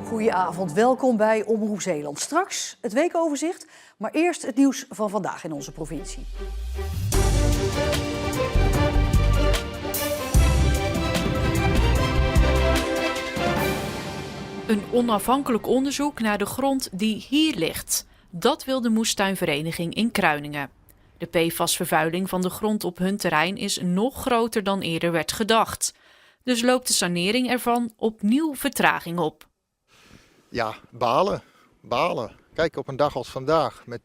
Goedenavond, welkom bij Omroep Zeeland. Straks het weekoverzicht, maar eerst het nieuws van vandaag in onze provincie. Een onafhankelijk onderzoek naar de grond die hier ligt. Dat wil de moestuinvereniging in Kruiningen. De PFAS-vervuiling van de grond op hun terrein is nog groter dan eerder werd gedacht. Dus loopt de sanering ervan opnieuw vertraging op. Ja, balen. Kijk, op een dag als vandaag, met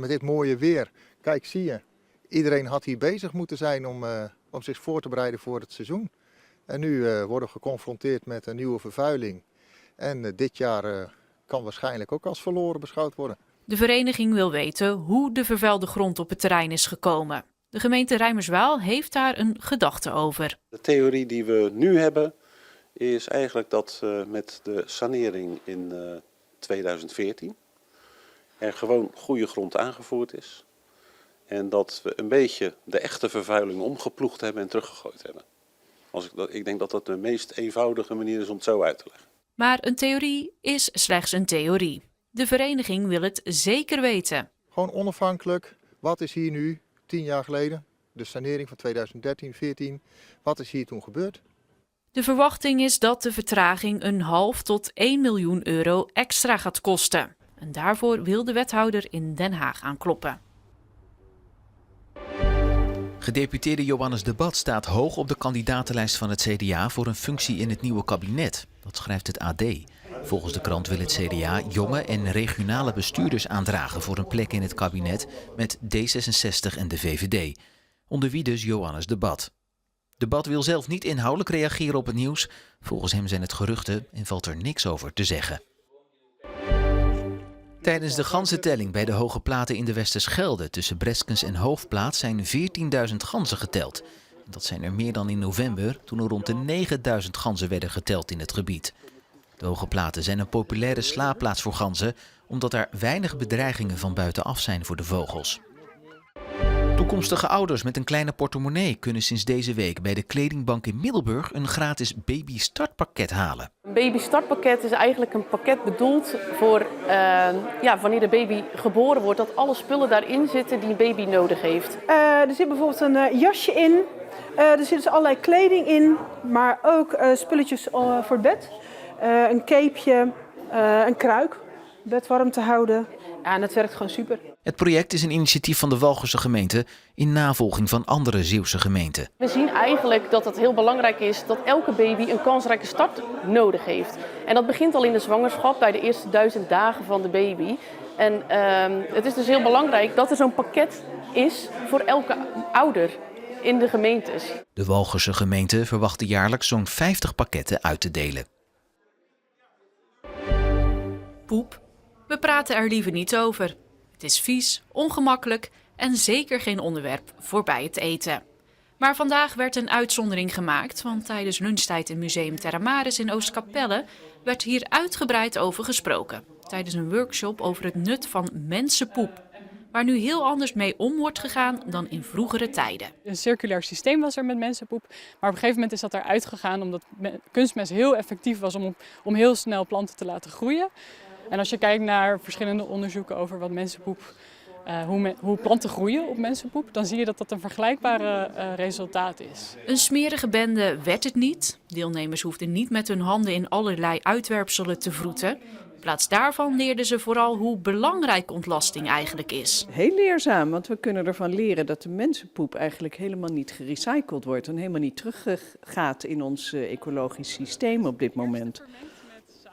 dit mooie weer. Kijk, zie je, iedereen had hier bezig moeten zijn om zich voor te bereiden voor het seizoen. En nu worden we geconfronteerd met een nieuwe vervuiling. En dit jaar kan waarschijnlijk ook als verloren beschouwd worden. De vereniging wil weten hoe de vervuilde grond op het terrein is gekomen. De gemeente Reimerswaal heeft daar een gedachte over. De theorie die we nu hebben is eigenlijk dat met de sanering in 2014 er gewoon goede grond aangevoerd is. En dat we een beetje de echte vervuiling omgeploegd hebben en teruggegooid hebben. Ik denk dat dat de meest eenvoudige manier is om het zo uit te leggen. Maar een theorie is slechts een theorie. De vereniging wil het zeker weten. Gewoon onafhankelijk, wat is hier nu 10 jaar geleden, de sanering van 2013-14, wat is hier toen gebeurd? De verwachting is dat de vertraging €0,5 tot 1 miljoen euro extra gaat kosten. En daarvoor wil de wethouder in Den Haag aankloppen. Gedeputeerde Johannes de Bat staat hoog op de kandidatenlijst van het CDA voor een functie in het nieuwe kabinet. Dat schrijft het AD. Volgens de krant wil het CDA jonge en regionale bestuurders aandragen voor een plek in het kabinet met D66 en de VVD. Onder wie dus Johannes de Bat. De Bat wil zelf niet inhoudelijk reageren op het nieuws. Volgens hem zijn het geruchten en valt er niks over te zeggen. Tijdens de ganzentelling bij de Hoge Platen in de Westerschelde tussen Breskens en Hoofdplaat zijn 14.000 ganzen geteld. Dat zijn er meer dan in november, toen er rond de 9.000 ganzen werden geteld in het gebied. De Hoge Platen zijn een populaire slaapplaats voor ganzen, omdat er weinig bedreigingen van buitenaf zijn voor de vogels. Toekomstige ouders met een kleine portemonnee kunnen sinds deze week bij de Kledingbank in Middelburg een gratis baby-startpakket halen. Een baby-startpakket is eigenlijk een pakket bedoeld voor wanneer de baby geboren wordt, dat alle spullen daarin zitten die een baby nodig heeft. Er zit bijvoorbeeld een jasje in, er zit dus allerlei kleding in, maar ook spulletjes voor het bed. Een capeje, een kruik, bed warm te houden. Ja, en dat werkt gewoon super. Het project is een initiatief van de Walcherse gemeente in navolging van andere Zeeuwse gemeenten. We zien eigenlijk dat het heel belangrijk is dat elke baby een kansrijke start nodig heeft. En dat begint al in de zwangerschap, bij de eerste 1000 dagen van de baby. En het is dus heel belangrijk dat er zo'n pakket is voor elke ouder in de gemeentes. De Walcherse gemeente verwacht jaarlijks zo'n 50 pakketten uit te delen. Poep. We praten er liever niet over. Het is vies, ongemakkelijk en zeker geen onderwerp voor bij het eten. Maar vandaag werd een uitzondering gemaakt, want tijdens lunchtijd in Museum Terra Maris in Oostkapelle werd hier uitgebreid over gesproken. Tijdens een workshop over het nut van mensenpoep. Waar nu heel anders mee om wordt gegaan dan in vroegere tijden. Een circulair systeem was er met mensenpoep, maar op een gegeven moment is dat eruit gegaan omdat kunstmest heel effectief was om heel snel planten te laten groeien. En als je kijkt naar verschillende onderzoeken over wat mensenpoep, hoe planten groeien op mensenpoep, dan zie je dat dat een vergelijkbare resultaat is. Een smerige bende werd het niet. Deelnemers hoefden niet met hun handen in allerlei uitwerpselen te vroeten. In plaats daarvan leerden ze vooral hoe belangrijk ontlasting eigenlijk is. Heel leerzaam, want we kunnen ervan leren dat de mensenpoep eigenlijk helemaal niet gerecycled wordt en helemaal niet teruggaat in ons ecologisch systeem op dit moment.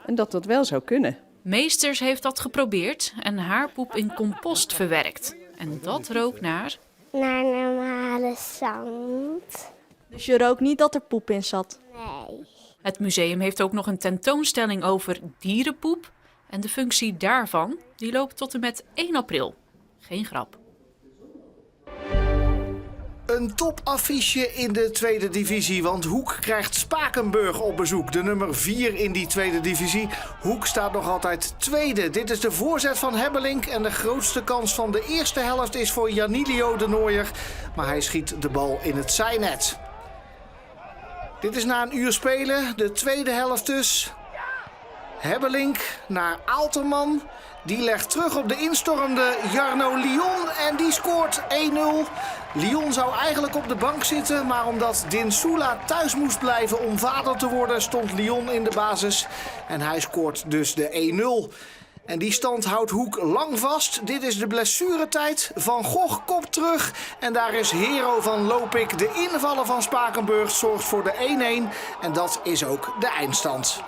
En dat dat wel zou kunnen. Meesters heeft dat geprobeerd en haar poep in compost verwerkt. En dat rook naar... Naar normale zand. Dus je rookt niet dat er poep in zat? Nee. Het museum heeft ook nog een tentoonstelling over dierenpoep. En de functie daarvan die loopt tot en met 1 april. Geen grap. Een topaffiche in de tweede divisie, want Hoek krijgt Spakenburg op bezoek. De nummer 4 in die tweede divisie. Hoek staat nog altijd tweede. Dit is de voorzet van Hebbelink en de grootste kans van de eerste helft is voor Janilio de Nooier. Maar hij schiet de bal in het zijnet. Dit is na een uur spelen, de tweede helft dus. Hebbelink naar Aalterman. Die legt terug op de instormende Jarno Lyon en die scoort 1-0. Lyon zou eigenlijk op de bank zitten, maar omdat Dinsula thuis moest blijven om vader te worden, stond Lyon in de basis. En hij scoort dus de 1-0. En die stand houdt Hoek lang vast. Dit is de blessuretijd. Van Gogh kopt terug. En daar is Hero van Lopik. De invaller van Spakenburg zorgt voor de 1-1. En dat is ook de eindstand.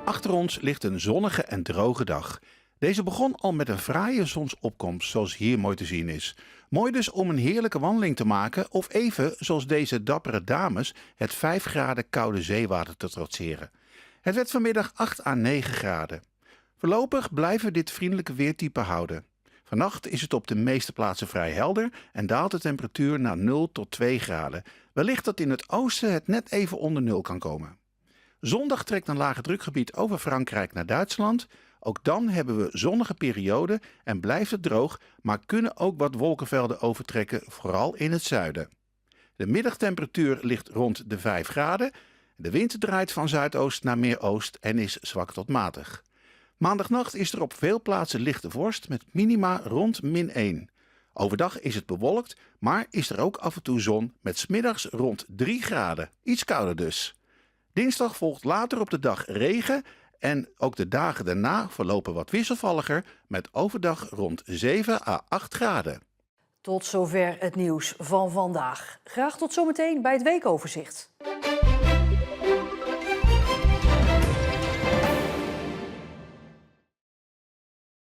Achter ons ligt een zonnige en droge dag. Deze begon al met een fraaie zonsopkomst, zoals hier mooi te zien is. Mooi dus om een heerlijke wandeling te maken of even, zoals deze dappere dames, het 5 graden koude zeewater te trotseren. Het werd vanmiddag 8 à 9 graden. Voorlopig blijven we dit vriendelijke weertype houden. Vannacht is het op de meeste plaatsen vrij helder en daalt de temperatuur naar 0 tot 2 graden. Wellicht dat in het oosten het net even onder 0 kan komen. Zondag trekt een lage drukgebied over Frankrijk naar Duitsland. Ook dan hebben we zonnige perioden en blijft het droog, maar kunnen ook wat wolkenvelden overtrekken, vooral in het zuiden. De middagtemperatuur ligt rond de 5 graden. De wind draait van zuidoost naar meer oost en is zwak tot matig. Maandagnacht is er op veel plaatsen lichte vorst met minima rond -1. Overdag is het bewolkt, maar is er ook af en toe zon met 's middags rond 3 graden. Iets kouder dus. Dinsdag volgt later op de dag regen en ook de dagen daarna verlopen wat wisselvalliger met overdag rond 7 à 8 graden. Tot zover het nieuws van vandaag. Graag tot zometeen bij het weekoverzicht.